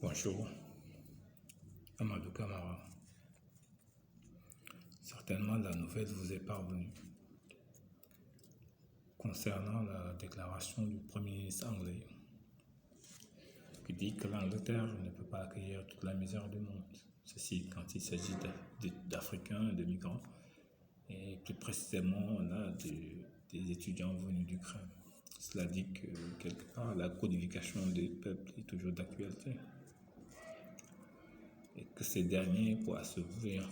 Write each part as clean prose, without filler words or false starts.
Bonjour, Amadou Camara. Certainement la nouvelle vous est parvenue concernant la déclaration du Premier ministre anglais qui dit que l'Angleterre ne peut pas accueillir toute la misère du monde. Ceci quand il s'agit d'Africains et de migrants, et plus précisément là des étudiants venus d'Ukraine. Cela dit que quelque part la codification des peuples est toujours d'actualité et que ces derniers pourraient assouvir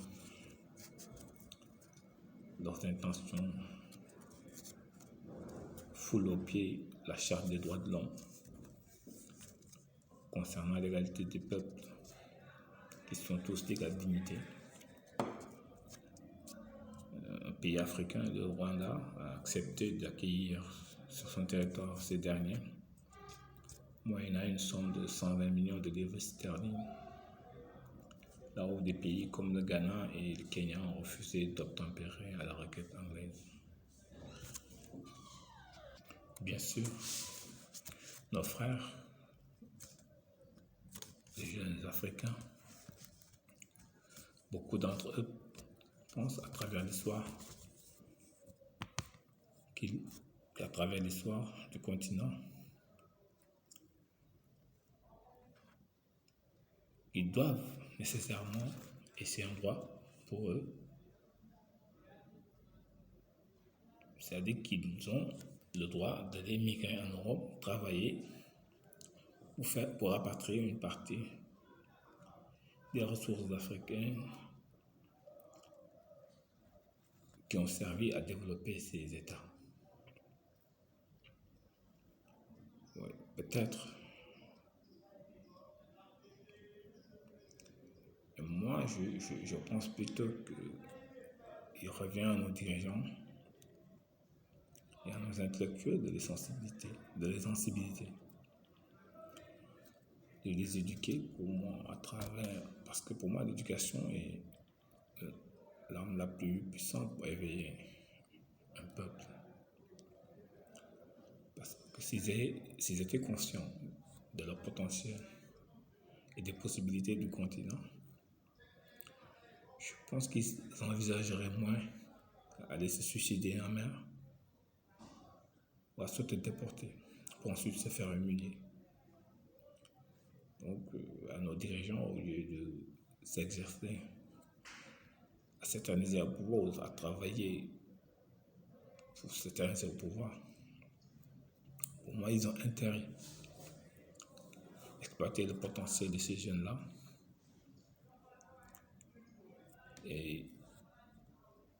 leurs intentions, foulent au pied la charte des droits de l'homme concernant l'égalité des peuples qui sont tous d'égale dignité. Un pays africain, le Rwanda, a accepté d'accueillir sur son territoire ces derniers, moyennant une somme de 120 millions de livres sterling, là où des pays comme le Ghana et le Kenya ont refusé d'obtempérer à la requête anglaise. Bien sûr, nos frères, les jeunes Africains, beaucoup d'entre eux pensent à travers l'histoire qu'à travers l'histoire du continent, ils doivent nécessairement, et c'est un droit pour eux, c'est-à-dire qu'ils ont le droit d'aller migrer en Europe, travailler pour rapatrier une partie des ressources africaines qui ont servi à développer ces États. Oui, peut-être. Et moi, je pense plutôt qu'il revient à nos dirigeants et à nos intellectuels de les sensibiliser, de les éduquer pour moi parce que pour moi l'éducation est l'arme la plus puissante pour éveiller un peuple. Parce que s'ils étaient conscients de leur potentiel et des possibilités du continent, je pense qu'ils envisageraient moins aller se suicider en mer ou à se déporter pour ensuite se faire humilier. Donc, à nos dirigeants, au lieu de s'exercer, à s'éterniser au pouvoir, à travailler pour s'éterniser au pouvoir, pour moi, ils ont intérêt à exploiter le potentiel de ces jeunes-là et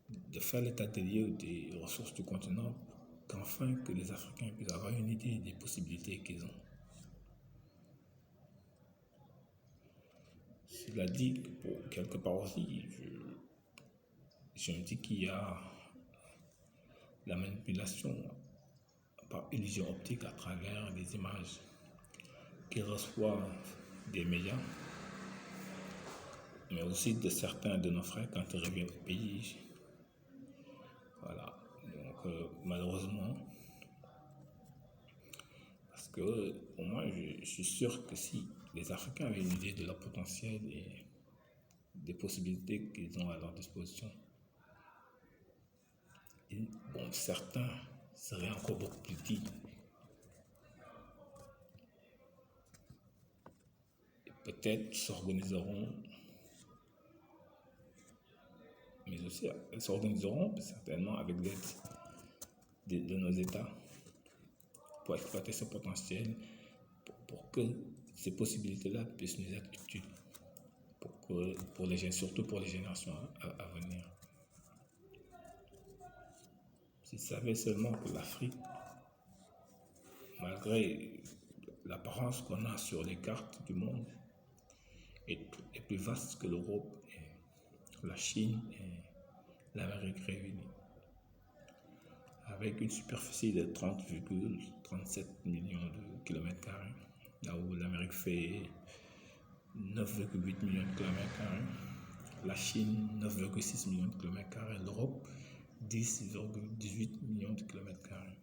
de faire l'état des lieux des ressources du continent, qu'enfin que les Africains puissent avoir une idée des possibilités qu'ils ont. Cela dit, pour quelque part aussi, je me dis qu'il y a la manipulation par illusion optique à travers les images qu'ils reçoivent des médias, mais aussi de certains de nos frères quand ils reviennent au pays. Voilà. Donc, malheureusement, parce que pour moi, je suis sûr que si les Africains avaient une idée de leur potentiel et des possibilités qu'ils ont à leur disposition, certains seraient encore beaucoup plus dignes. Et peut-être s'organiseront, mais aussi s'organiseront certainement avec l'aide de nos États pour exploiter ce potentiel, pour que ces possibilités-là puissent nous être utiles, surtout pour les générations à venir. S'ils savaient seulement que l'Afrique, malgré l'apparence qu'on a sur les cartes du monde, est plus vaste que l'Europe, et la Chine et l'Amérique réunies, avec une superficie de 30,37 millions de kilomètres carrés, là où l'Amérique fait 9,8 millions de kilomètres carrés, la Chine 9,6 millions de kilomètres carrés, l'Europe 10,18 millions de kilomètres carrés.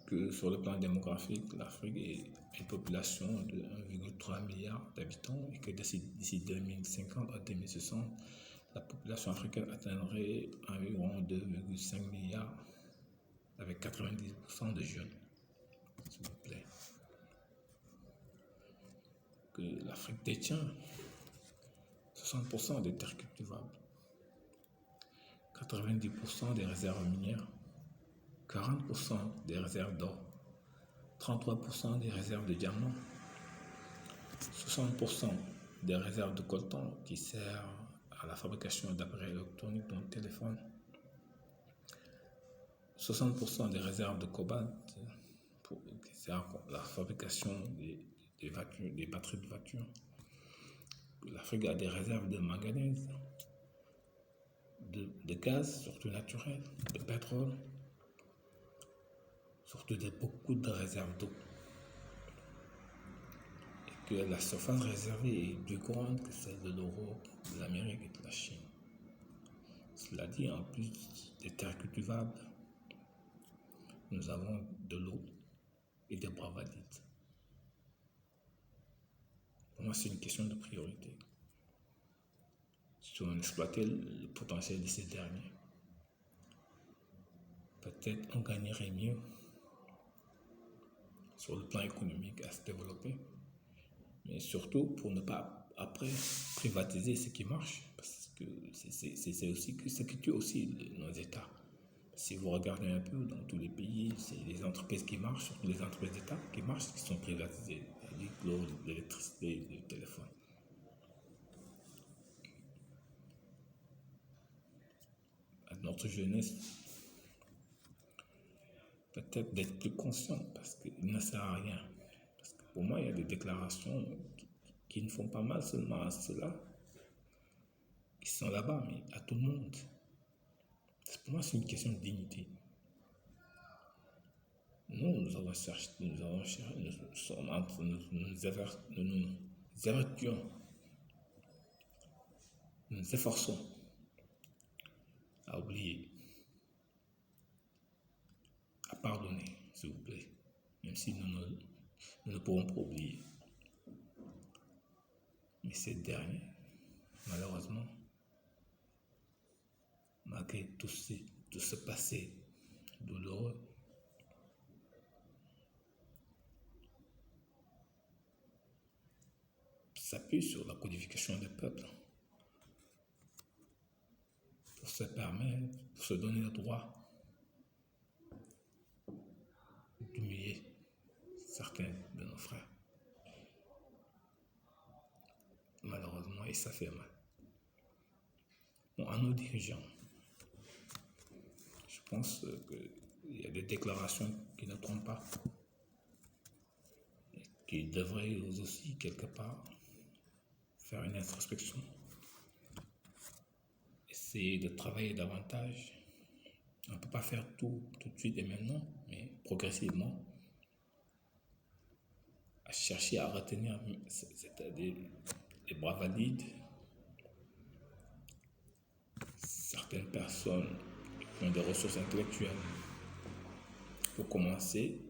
que sur le plan démographique, l'Afrique est une population de 1,3 milliard d'habitants et que d'ici 2050 à 2060, la population africaine atteindrait environ 2,5 milliards avec 90% de jeunes, s'il vous plaît. Que l'Afrique détient 60% des terres cultivables, 90% des réserves minières, 40% des réserves d'or, 33% des réserves de diamants, 60% des réserves de coltan qui servent à la fabrication d'appareils électroniques dont téléphone, 60% des réserves de cobalt qui servent à la fabrication des batteries de voitures. L'Afrique a des réserves de manganèse, de gaz, surtout naturel, de pétrole, surtout beaucoup de réserves d'eau. Et que la surface réservée est plus grande que celle de l'Europe, de l'Amérique et de la Chine. Cela dit, en plus des terres cultivables, nous avons de l'eau et des bras valides. Pour moi, c'est une question de priorité. Si on exploitait le potentiel de ces derniers, peut-être on gagnerait mieux sur le plan économique à se développer, mais surtout pour ne pas après privatiser ce qui marche, parce que c'est aussi ce qui tue aussi nos États. Si vous regardez un peu dans tous les pays, c'est les entreprises qui marchent, surtout les entreprises d'État qui marchent, qui sont privatisées, l'eau, l'électricité, le téléphone. À notre jeunesse, peut-être d'être plus conscient, parce qu'il ne sert à rien. Parce que pour moi, il y a des déclarations qui ne font pas mal seulement à ceux-là, qui sont là-bas, mais à tout le monde. Pour moi, c'est une question de dignité. Nous nous efforçons à oublier, à pardonner, s'il vous plaît, même si nous ne pourrons pas oublier. Mais ces derniers, malheureusement, malgré tout ce passé douloureux, s'appuie sur la codification des peuples pour se permettre, pour se donner le droit d'humilier certains de nos frères. Malheureusement, et ça fait mal. Bon, à nos dirigeants, je pense qu'il y a des déclarations qui ne trompent pas, et qui devraient aussi, quelque part, faire une introspection, essayer de travailler davantage. On ne peut pas faire tout de suite et maintenant, mais progressivement, à chercher à retenir, c'est-à-dire les bras valides, certaines personnes qui ont des ressources intellectuelles pour commencer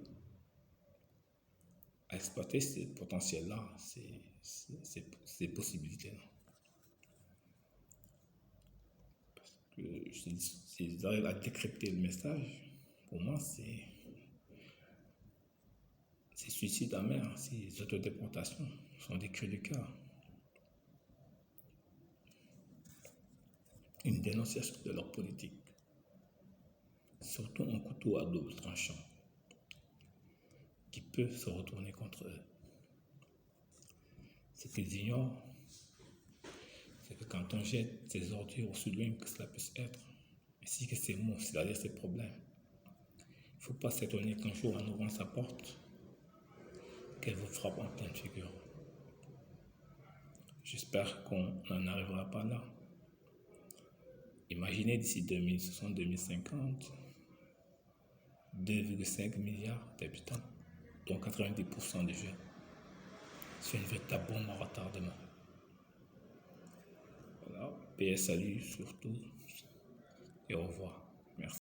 à exploiter ces potentiels-là, ces possibilités-là. Parce que s'ils arrivent à décrypter le message, pour moi, c'est suicide amer, ces autodéportations sont des cris du cœur. Une dénonciation de leur politique, surtout un couteau à double tranchant qui peut se retourner contre eux. Ce qu'ils ignorent, c'est que quand on jette ces ordures aussi loin que cela puisse être, ainsi que ces mots, c'est-à-dire ces problèmes, il ne faut pas s'étonner qu'un jour, en ouvrant sa porte, qu'elle vous frappe en pleine figure. J'espère qu'on n'en arrivera pas là. Imaginez d'ici 2060-2050, 2,5 milliards d'habitants, dont 90% de jeunes. C'est une véritable bombe à retardement. Voilà, paix et salut surtout, et au revoir. Merci.